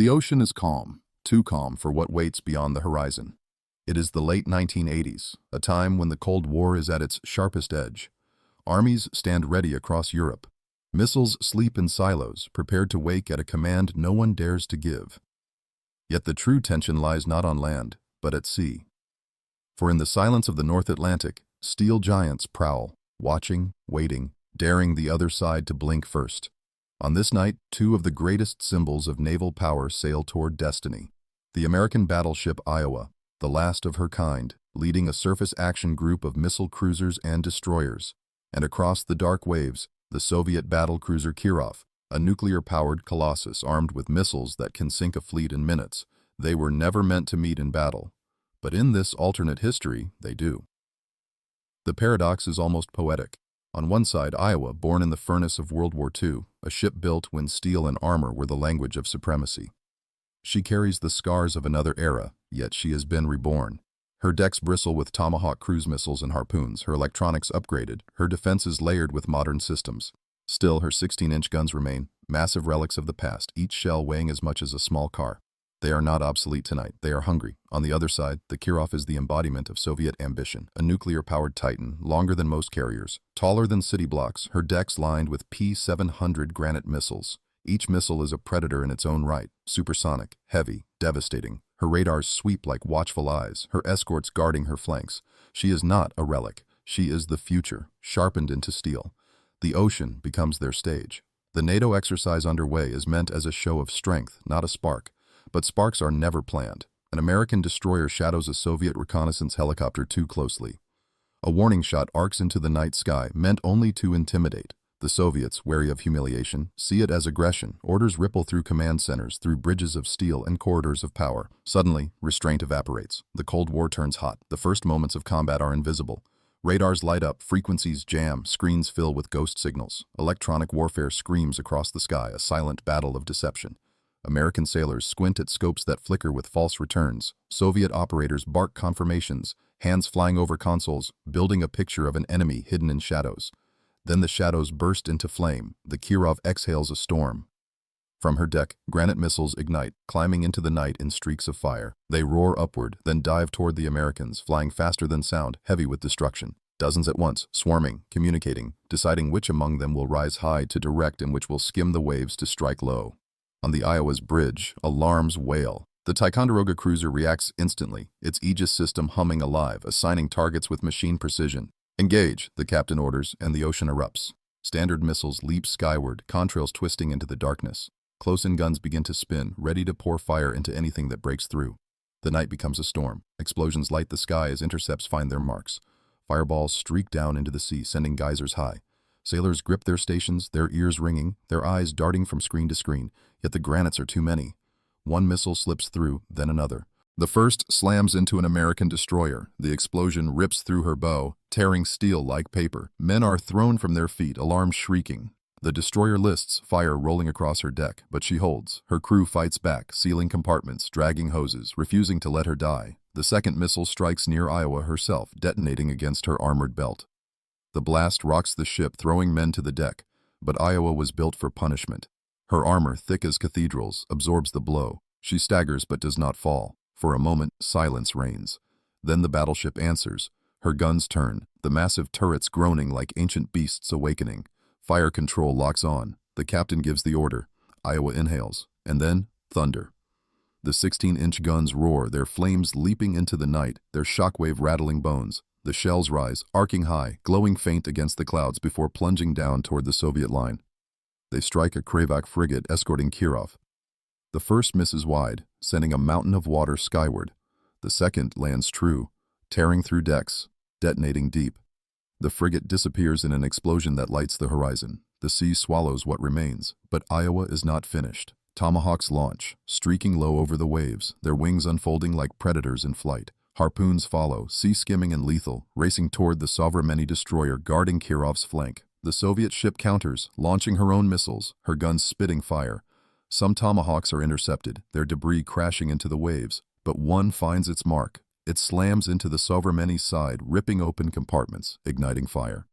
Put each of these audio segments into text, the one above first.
The ocean is calm, too calm for what waits beyond the horizon. It is the late 1980s, a time when the Cold War is at its sharpest edge. Armies stand ready across Europe. Missiles sleep in silos, prepared to wake at a command no one dares to give. Yet the true tension lies not on land, but at sea. For in the silence of the North Atlantic, steel giants prowl, watching, waiting, daring the other side to blink first. On this night, two of the greatest symbols of naval power sail toward destiny. The American battleship Iowa, the last of her kind, leading a surface action group of missile cruisers and destroyers. And across the dark waves, the Soviet battlecruiser Kirov, a nuclear-powered colossus armed with missiles that can sink a fleet in minutes. They were never meant to meet in battle. But in this alternate history, they do. The paradox is almost poetic. On one side, Iowa, born in the furnace of World War II, a ship built when steel and armor were the language of supremacy. She carries the scars of another era, yet she has been reborn. Her decks bristle with Tomahawk cruise missiles and harpoons, her electronics upgraded, her defenses layered with modern systems. Still, her 16-inch guns remain, massive relics of the past, each shell weighing as much as a small car. They are not obsolete tonight, they are hungry. On the other side, the Kirov is the embodiment of Soviet ambition, a nuclear-powered titan, longer than most carriers, taller than city blocks, her decks lined with P-700 Granit missiles. Each missile is a predator in its own right, supersonic, heavy, devastating. Her radars sweep like watchful eyes, her escorts guarding her flanks. She is not a relic, she is the future, sharpened into steel. The ocean becomes their stage. The NATO exercise underway is meant as a show of strength, not a spark. But sparks are never planned. An American destroyer shadows a Soviet reconnaissance helicopter too closely. A warning shot arcs into the night sky, meant only to intimidate. The Soviets, wary of humiliation, see it as aggression. Orders ripple through command centers, through bridges of steel and corridors of power. Suddenly, restraint evaporates. The Cold War turns hot. The first moments of combat are invisible. Radars light up, frequencies jam, screens fill with ghost signals. Electronic warfare screams across the sky, a silent battle of deception. American sailors squint at scopes that flicker with false returns. Soviet operators bark confirmations, hands flying over consoles, building a picture of an enemy hidden in shadows. Then the shadows burst into flame. The Kirov exhales a storm. From her deck, Granit missiles ignite, climbing into the night in streaks of fire. They roar upward, then dive toward the Americans, flying faster than sound, heavy with destruction. Dozens at once, swarming, communicating, deciding which among them will rise high to direct and which will skim the waves to strike low. On the Iowa's bridge, alarms wail. The Ticonderoga cruiser reacts instantly, its Aegis system humming alive, assigning targets with machine precision. Engage, the captain orders, and the ocean erupts. Standard missiles leap skyward, contrails twisting into the darkness. Close-in guns begin to spin, ready to pour fire into anything that breaks through. The night becomes a storm. Explosions light the sky as intercepts find their marks. Fireballs streak down into the sea, sending geysers high. Sailors grip their stations, their ears ringing, their eyes darting from screen to screen, yet the Granites are too many. One missile slips through, then another. The first slams into an American destroyer. The explosion rips through her bow, tearing steel like paper. Men are thrown from their feet, alarms shrieking. The destroyer lists, fire rolling across her deck, but she holds. Her crew fights back, sealing compartments, dragging hoses, refusing to let her die. The second missile strikes near Iowa herself, detonating against her armored belt. The blast rocks the ship, throwing men to the deck, but Iowa was built for punishment. Her armor, thick as cathedrals, absorbs the blow. She staggers but does not fall. For a moment, silence reigns. Then the battleship answers. Her guns turn, the massive turrets groaning like ancient beasts awakening. Fire control locks on. The captain gives the order. Iowa inhales, and then thunder. The 16-inch guns roar, their flames leaping into the night, their shockwave rattling bones. The shells rise, arcing high, glowing faint against the clouds before plunging down toward the Soviet line. They strike a Kravak frigate escorting Kirov. The first misses wide, sending a mountain of water skyward. The second lands true, tearing through decks, detonating deep. The frigate disappears in an explosion that lights the horizon. The sea swallows what remains, but Iowa is not finished. Tomahawks launch, streaking low over the waves, their wings unfolding like predators in flight. Harpoons follow, sea-skimming and lethal, racing toward the Sovereign destroyer guarding Kirov's flank. The Soviet ship counters, launching her own missiles, her guns spitting fire. Some Tomahawks are intercepted, their debris crashing into the waves, but one finds its mark. It slams into the Sovereign's side, ripping open compartments, igniting fire.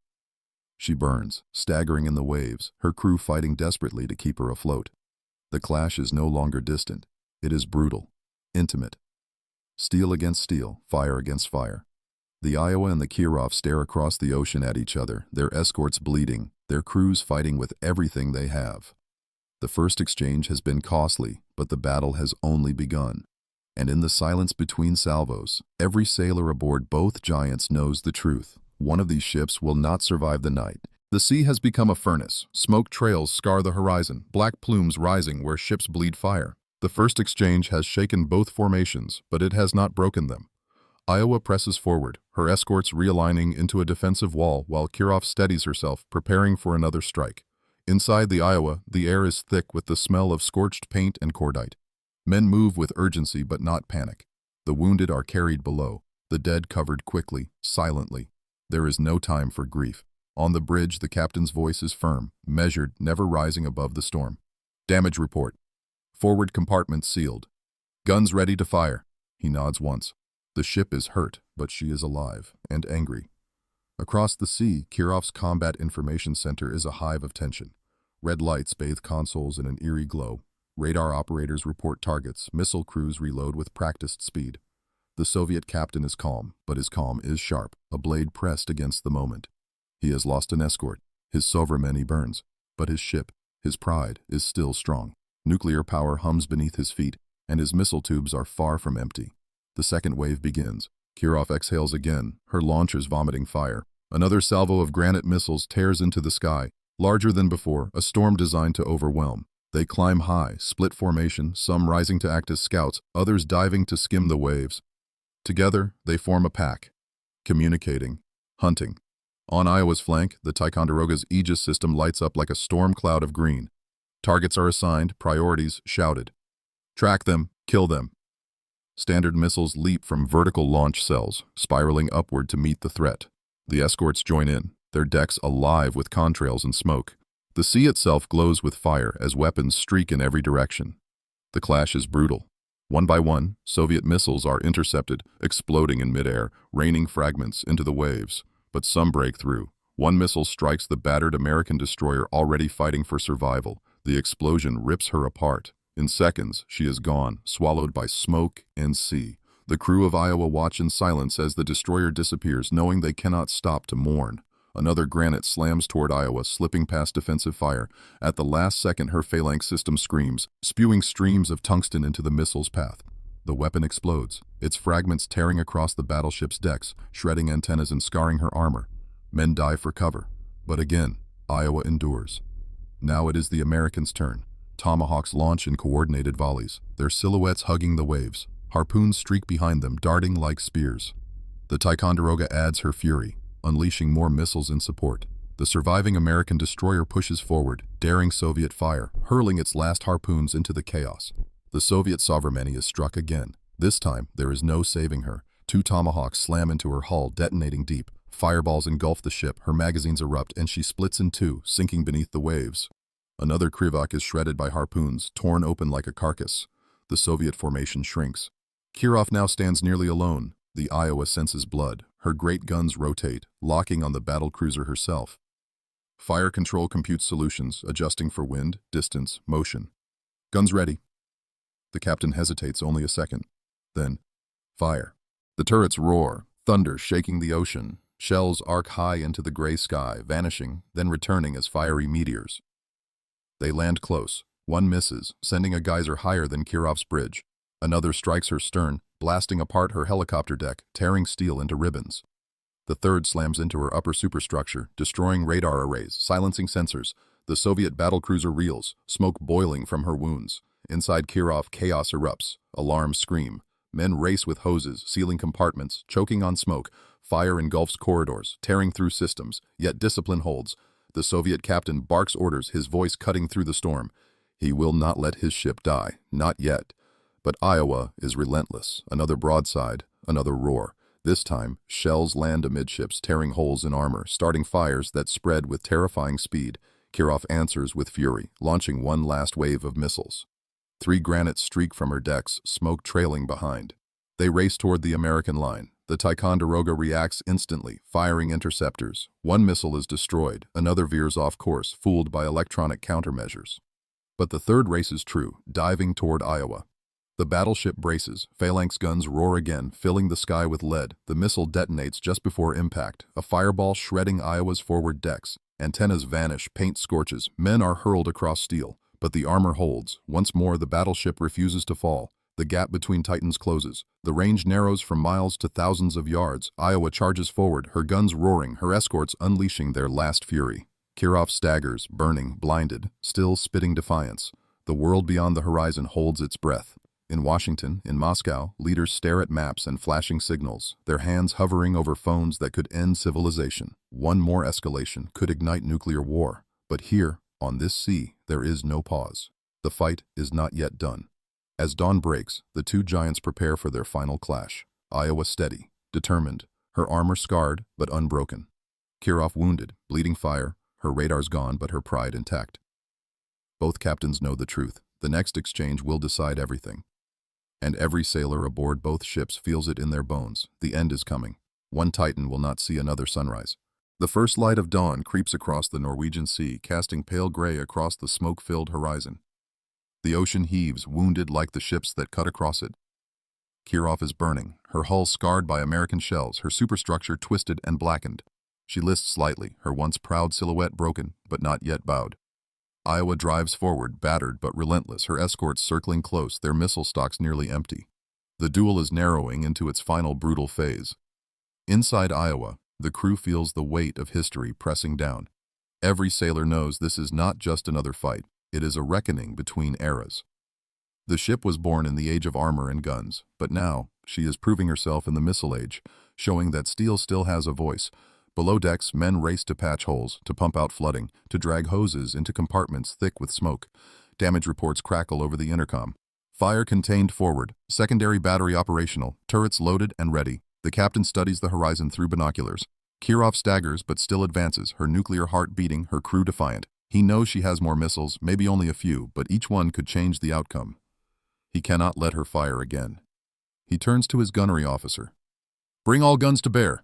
She burns, staggering in the waves, her crew fighting desperately to keep her afloat. The clash is no longer distant. It is brutal, intimate. Steel against steel, fire against fire. The Iowa and the Kirov stare across the ocean at each other, their escorts bleeding, their crews fighting with everything they have. The first exchange has been costly, but the battle has only begun. And in the silence between salvos, every sailor aboard both giants knows the truth. One of these ships will not survive the night. The sea has become a furnace. Smoke trails scar the horizon, black plumes rising where ships bleed fire. The first exchange has shaken both formations, but it has not broken them. Iowa presses forward, her escorts realigning into a defensive wall while Kirov steadies herself, preparing for another strike. Inside the Iowa, the air is thick with the smell of scorched paint and cordite. Men move with urgency but not panic. The wounded are carried below, the dead covered quickly, silently. There is no time for grief. On the bridge, the captain's voice is firm, measured, never rising above the storm. Damage report. Forward compartment sealed. Guns ready to fire. He nods once. The ship is hurt, but she is alive and angry. Across the sea, Kirov's Combat Information Center is a hive of tension. Red lights bathe consoles in an eerie glow. Radar operators report targets. Missile crews reload with practiced speed. The Soviet captain is calm, but his calm is sharp, a blade pressed against the moment. He has lost an escort. His Sovereign he burns. But his ship, his pride, is still strong. Nuclear power hums beneath his feet, and his missile tubes are far from empty. The second wave begins. Kirov exhales again, her launchers vomiting fire. Another salvo of Granit missiles tears into the sky, larger than before, a storm designed to overwhelm. They climb high, split formation, some rising to act as scouts, others diving to skim the waves. Together, they form a pack, communicating, hunting. On Iowa's flank, the Ticonderoga's Aegis system lights up like a storm cloud of green. Targets are assigned, priorities shouted. Track them, kill them. Standard missiles leap from vertical launch cells, spiraling upward to meet the threat. The escorts join in, their decks alive with contrails and smoke. The sea itself glows with fire as weapons streak in every direction. The clash is brutal. One by one, Soviet missiles are intercepted, exploding in midair, raining fragments into the waves. But some break through. One missile strikes the battered American destroyer already fighting for survival. The explosion rips her apart. In seconds, she is gone, swallowed by smoke and sea. The crew of Iowa watch in silence as the destroyer disappears, knowing they cannot stop to mourn. Another Granit slams toward Iowa, slipping past defensive fire. At the last second, her phalanx system screams, spewing streams of tungsten into the missile's path. The weapon explodes, its fragments tearing across the battleship's decks, shredding antennas and scarring her armor. Men dive for cover. But again, Iowa endures. Now it is the Americans' turn. Tomahawks launch in coordinated volleys, their silhouettes hugging the waves. Harpoons streak behind them, darting like spears. The Ticonderoga adds her fury, unleashing more missiles in support. The surviving American destroyer pushes forward, daring Soviet fire, hurling its last harpoons into the chaos. The Soviet Sovereign is struck again. This time, there is no saving her. Two Tomahawks slam into her hull, detonating deep. Fireballs engulf the ship, her magazines erupt, and she splits in two, sinking beneath the waves. Another Krivak is shredded by harpoons, torn open like a carcass. The Soviet formation shrinks. Kirov now stands nearly alone. The Iowa senses blood. Her great guns rotate, locking on the battlecruiser herself. Fire control computes solutions, adjusting for wind, distance, motion. Guns ready. The captain hesitates only a second. Then, fire. The turrets roar, thunder shaking the ocean. Shells arc high into the gray sky, vanishing, then returning as fiery meteors. They land close. One misses, sending a geyser higher than Kirov's bridge. Another strikes her stern, blasting apart her helicopter deck, tearing steel into ribbons. The third slams into her upper superstructure, destroying radar arrays, silencing sensors. The Soviet battlecruiser reels, smoke boiling from her wounds. Inside Kirov, chaos erupts. Alarms scream. Men race with hoses, sealing compartments, choking on smoke. Fire engulfs corridors, tearing through systems, yet discipline holds. The Soviet captain barks orders, his voice cutting through the storm. He will not let his ship die, not yet. But Iowa is relentless. Another broadside, another roar. This time, shells land amidships, tearing holes in armor, starting fires that spread with terrifying speed. Kirov answers with fury, launching one last wave of missiles. 3 Granites streak from her decks, smoke trailing behind. They race toward the American line. The Ticonderoga reacts instantly, firing interceptors. One missile is destroyed, another veers off course, fooled by electronic countermeasures. But the third race is true, diving toward Iowa. The battleship braces. Phalanx guns roar again, filling the sky with lead. The missile detonates just before impact, a fireball shredding Iowa's forward decks. Antennas vanish, paint scorches. Men are hurled across steel, but the armor holds. Once more, the battleship refuses to fall. The gap between Titans closes. The range narrows from miles to thousands of yards. Iowa charges forward, her guns roaring, her escorts unleashing their last fury. Kirov staggers, burning, blinded, still spitting defiance. The world beyond the horizon holds its breath. In Washington, in Moscow, leaders stare at maps and flashing signals, their hands hovering over phones that could end civilization. One more escalation could ignite nuclear war. But here, on this sea, there is no pause. The fight is not yet done. As dawn breaks, the two giants prepare for their final clash. Iowa steady, determined, her armor scarred but unbroken. Kirov wounded, bleeding fire, her radars gone but her pride intact. Both captains know the truth. The next exchange will decide everything. And every sailor aboard both ships feels it in their bones. The end is coming. One Titan will not see another sunrise. The first light of dawn creeps across the Norwegian Sea, casting pale gray across the smoke-filled horizon. The ocean heaves, wounded like the ships that cut across it. Kirov is burning, her hull scarred by American shells, her superstructure twisted and blackened. She lists slightly, her once proud silhouette broken, but not yet bowed. Iowa drives forward, battered but relentless, her escorts circling close, their missile stocks nearly empty. The duel is narrowing into its final brutal phase. Inside Iowa, the crew feels the weight of history pressing down. Every sailor knows this is not just another fight, it is a reckoning between eras. The ship was born in the age of armor and guns, but now she is proving herself in the missile age, showing that steel still has a voice. Below decks, men race to patch holes, to pump out flooding, to drag hoses into compartments thick with smoke. Damage reports crackle over the intercom. Fire contained forward, secondary battery operational, turrets loaded and ready. The captain studies the horizon through binoculars. Kirov staggers but still advances, her nuclear heart beating, her crew defiant. He knows she has more missiles, maybe only a few, but each one could change the outcome. He cannot let her fire again. He turns to his gunnery officer. "Bring all guns to bear."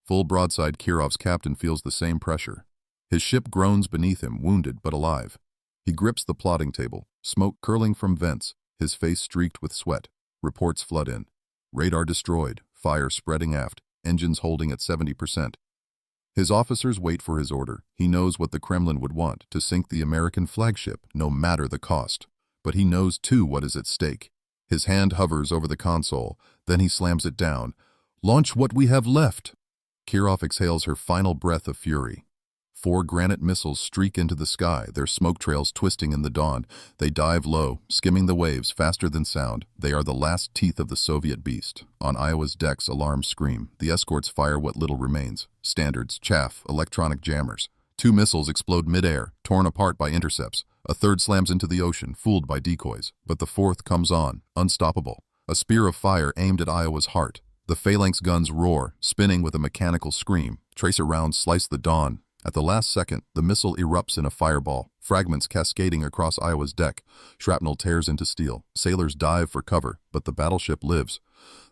Full broadside, Kirov's captain feels the same pressure. His ship groans beneath him, wounded but alive. He grips the plotting table, smoke curling from vents, his face streaked with sweat. Reports flood in. Radar destroyed, fire spreading aft, engines holding at 70%. His officers wait for his order. He knows what the Kremlin would want, to sink the American flagship, no matter the cost. But he knows too what is at stake. His hand hovers over the console, then he slams it down. "Launch what we have left." Kirov exhales her final breath of fury. 4 Granit missiles streak into the sky, their smoke trails twisting in the dawn. They dive low, skimming the waves faster than sound. They are the last teeth of the Soviet beast. On Iowa's decks, alarms scream. The escorts fire what little remains. Standards, chaff, electronic jammers. 2 missiles explode mid-air, torn apart by intercepts. A third slams into the ocean, fooled by decoys. But the fourth comes on, unstoppable. A spear of fire aimed at Iowa's heart. The phalanx guns roar, spinning with a mechanical scream. Tracer rounds slice the dawn. At the last second, the missile erupts in a fireball, fragments cascading across Iowa's deck. Shrapnel tears into steel. Sailors dive for cover, but the battleship lives.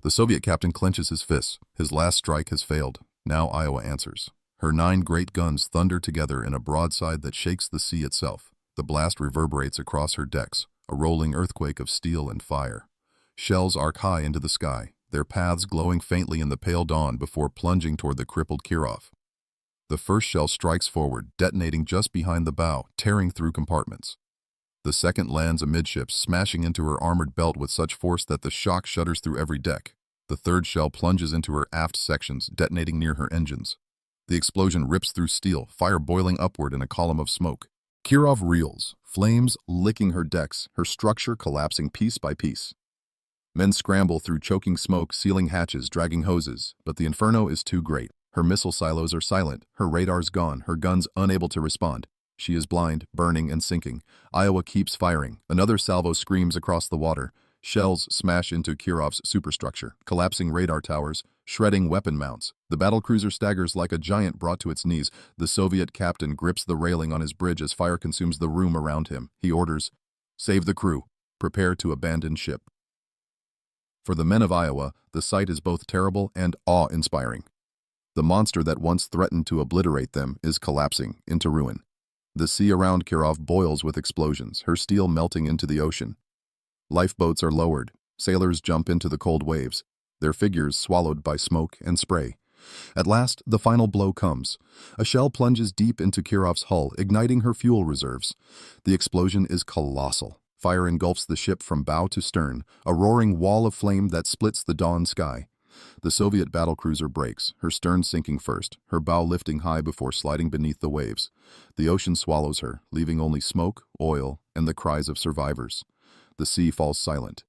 The Soviet captain clenches his fists. His last strike has failed. Now Iowa answers. Her 9 great guns thunder together in a broadside that shakes the sea itself. The blast reverberates across her decks, a rolling earthquake of steel and fire. Shells arc high into the sky, their paths glowing faintly in the pale dawn before plunging toward the crippled Kirov. The first shell strikes forward, detonating just behind the bow, tearing through compartments. The second lands amidships, smashing into her armored belt with such force that the shock shudders through every deck. The third shell plunges into her aft sections, detonating near her engines. The explosion rips through steel, fire boiling upward in a column of smoke. Kirov reels, flames licking her decks, her structure collapsing piece by piece. Men scramble through choking smoke, sealing hatches, dragging hoses, but the inferno is too great. Her missile silos are silent, her radars gone, her guns unable to respond. She is blind, burning and sinking. Iowa keeps firing. Another salvo screams across the water. Shells smash into Kirov's superstructure, collapsing radar towers, shredding weapon mounts. The battlecruiser staggers like a giant brought to its knees. The Soviet captain grips the railing on his bridge as fire consumes the room around him. He orders, "Save the crew. Prepare to abandon ship." For the men of Iowa, the sight is both terrible and awe-inspiring. The monster that once threatened to obliterate them is collapsing into ruin. The sea around Kirov boils with explosions, her steel melting into the ocean. Lifeboats are lowered. Sailors jump into the cold waves, their figures swallowed by smoke and spray. At last, the final blow comes. A shell plunges deep into Kirov's hull, igniting her fuel reserves. The explosion is colossal. Fire engulfs the ship from bow to stern, a roaring wall of flame that splits the dawn sky. The Soviet battlecruiser breaks, her stern sinking first, her bow lifting high before sliding beneath the waves. The ocean swallows her, leaving only smoke, oil, and the cries of survivors. The sea falls silent.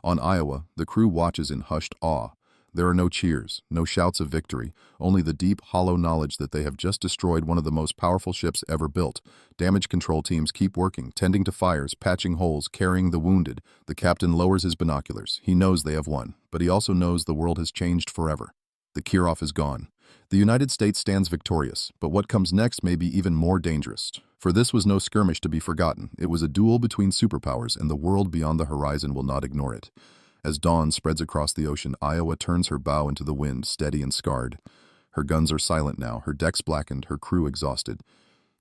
On Iowa, the crew watches in hushed awe. There are no cheers, no shouts of victory, only the deep, hollow knowledge that they have just destroyed one of the most powerful ships ever built. Damage control teams keep working, tending to fires, patching holes, carrying the wounded. The captain lowers his binoculars. He knows they have won, but he also knows the world has changed forever. The Kirov is gone. The United States stands victorious, but what comes next may be even more dangerous. For this was no skirmish to be forgotten. It was a duel between superpowers, and the world beyond the horizon will not ignore it. As dawn spreads across the ocean, Iowa turns her bow into the wind, steady and scarred. Her guns are silent now, her decks blackened, her crew exhausted.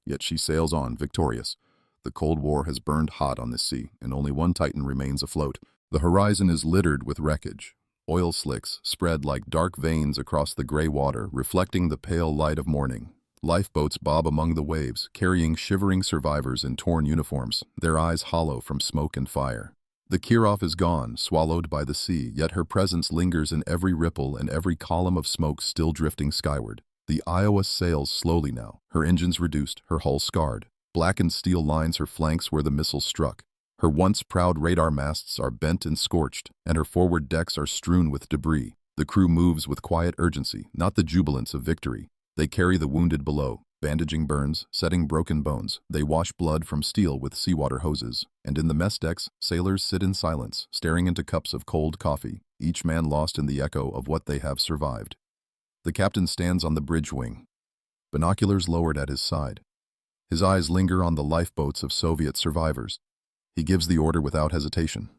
Yet she sails on, victorious. The Cold War has burned hot on this sea, and only one Titan remains afloat. The horizon is littered with wreckage. Oil slicks spread like dark veins across the gray water, reflecting the pale light of morning. Lifeboats bob among the waves, carrying shivering survivors in torn uniforms, their eyes hollow from smoke and fire. The Kirov is gone, swallowed by the sea, yet her presence lingers in every ripple and every column of smoke still drifting skyward. The Iowa sails slowly now, her engines reduced, her hull scarred. Blackened steel lines her flanks where the missiles struck. Her once proud radar masts are bent and scorched, and her forward decks are strewn with debris. The crew moves with quiet urgency, not the jubilance of victory. They carry the wounded below, bandaging burns, setting broken bones. They wash blood from steel with seawater hoses. And in the mess decks, sailors sit in silence, staring into cups of cold coffee, each man lost in the echo of what they have survived. The captain stands on the bridge wing, binoculars lowered at his side. His eyes linger on the lifeboats of Soviet survivors. He gives the order without hesitation.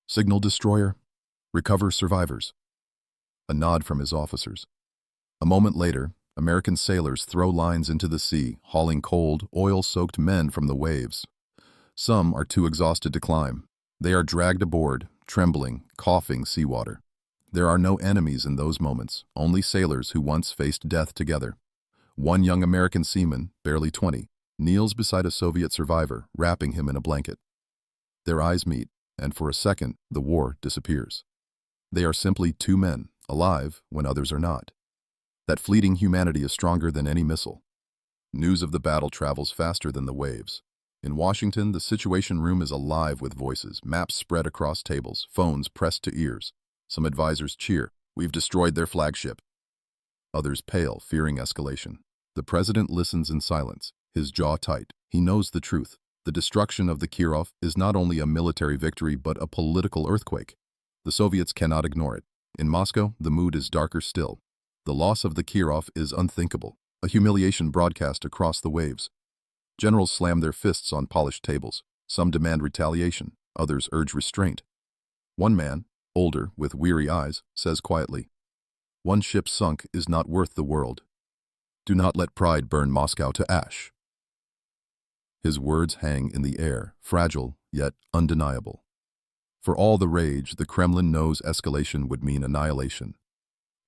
Signal destroyer, recover survivors. A nod from his officers. A moment later, American sailors throw lines into the sea, hauling cold, oil-soaked men from the waves. Some are too exhausted to climb. They are dragged aboard, trembling, coughing seawater. There are no enemies in those moments, only sailors who once faced death together. One young American seaman, barely 20, kneels beside a Soviet survivor, wrapping him in a blanket. Their eyes meet, and for a second, the war disappears. They are simply two men, alive when others are not. That fleeting humanity is stronger than any missile. News of the battle travels faster than the waves. In Washington, the Situation Room is alive with voices, maps spread across tables, phones pressed to ears. Some advisors cheer, "We've destroyed their flagship." Others pale, fearing escalation. The president listens in silence, his jaw tight. He knows the truth. The destruction of the Kirov is not only a military victory but a political earthquake. The Soviets cannot ignore it. In Moscow, the mood is darker still. The loss of the Kirov is unthinkable, a humiliation broadcast across the waves. Generals slam their fists on polished tables. Some demand retaliation, others urge restraint. One man, older, with weary eyes, says quietly, "One ship sunk is not worth the world. Do not let pride burn Moscow to ash." His words hang in the air, fragile yet undeniable. For all the rage, the Kremlin knows escalation would mean annihilation.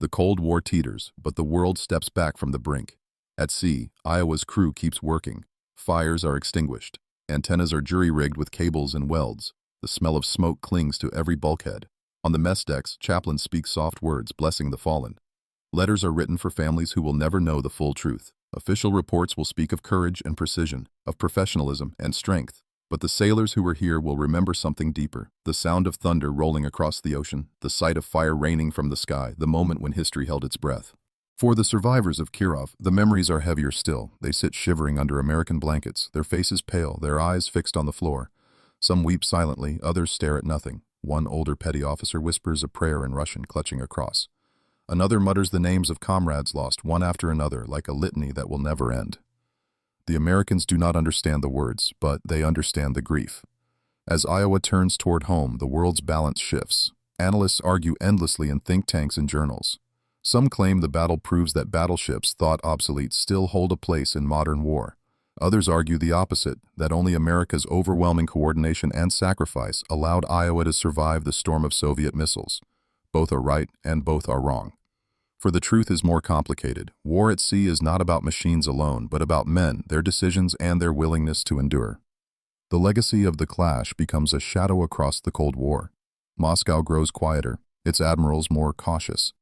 The Cold War teeters, but the world steps back from the brink. At sea, Iowa's crew keeps working. Fires are extinguished. Antennas are jury-rigged with cables and welds. The smell of smoke clings to every bulkhead. On the mess decks, chaplains speak soft words, blessing the fallen. Letters are written for families who will never know the full truth. Official reports will speak of courage and precision, of professionalism and strength. But the sailors who were here will remember something deeper. The sound of thunder rolling across the ocean, the sight of fire raining from the sky, the moment when history held its breath. For the survivors of Kirov, the memories are heavier still. They sit shivering under American blankets, their faces pale, their eyes fixed on the floor. Some weep silently, others stare at nothing. One older petty officer whispers a prayer in Russian, clutching a cross. Another mutters the names of comrades lost, one after another, like a litany that will never end. The Americans do not understand the words, but they understand the grief. As Iowa turns toward home, the world's balance shifts. Analysts argue endlessly in think tanks and journals. Some claim the battle proves that battleships, thought obsolete, still hold a place in modern war. Others argue the opposite, that only America's overwhelming coordination and sacrifice allowed Iowa to survive the storm of Soviet missiles. Both are right and both are wrong. For the truth is more complicated. War at sea is not about machines alone, but about men, their decisions, and their willingness to endure. The legacy of the clash becomes a shadow across the Cold War. Moscow grows quieter, its admirals more cautious.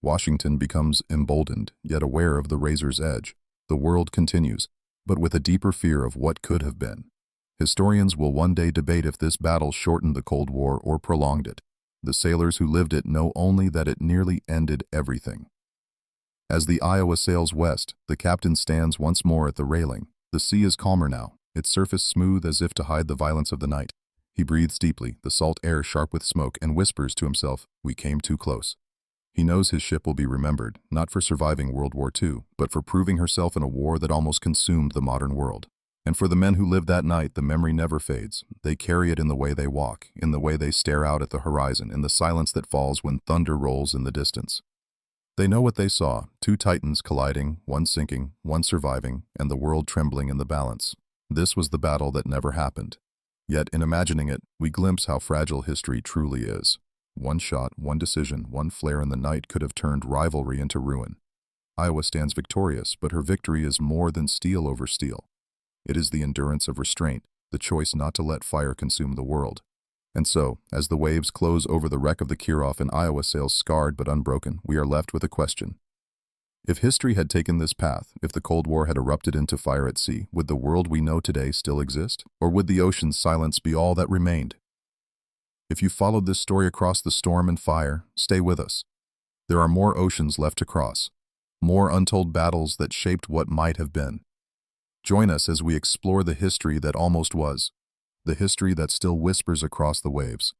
Washington becomes emboldened, yet aware of the razor's edge. The world continues, but with a deeper fear of what could have been. Historians will one day debate if this battle shortened the Cold War or prolonged it. The sailors who lived it know only that it nearly ended everything. As the Iowa sails west, the captain stands once more at the railing. The sea is calmer now, its surface smooth as if to hide the violence of the night. He breathes deeply, the salt air sharp with smoke, and whispers to himself, "We came too close." He knows his ship will be remembered, not for surviving World War II, but for proving herself in a war that almost consumed the modern world. And for the men who lived that night, the memory never fades. They carry it in the way they walk, in the way they stare out at the horizon, in the silence that falls when thunder rolls in the distance. They know what they saw, two titans colliding, one sinking, one surviving, and the world trembling in the balance. This was the battle that never happened. Yet, in imagining it, we glimpse how fragile history truly is. One shot, one decision, one flare in the night could have turned rivalry into ruin. Iowa stands victorious, but her victory is more than steel over steel. It is the endurance of restraint, the choice not to let fire consume the world. And so, as the waves close over the wreck of the Kirov and Iowa sails scarred but unbroken, we are left with a question. If history had taken this path, if the Cold War had erupted into fire at sea, would the world we know today still exist? Or would the ocean's silence be all that remained? If you followed this story across the storm and fire, stay with us. There are more oceans left to cross, more untold battles that shaped what might have been. Join us as we explore the history that almost was, the history that still whispers across the waves,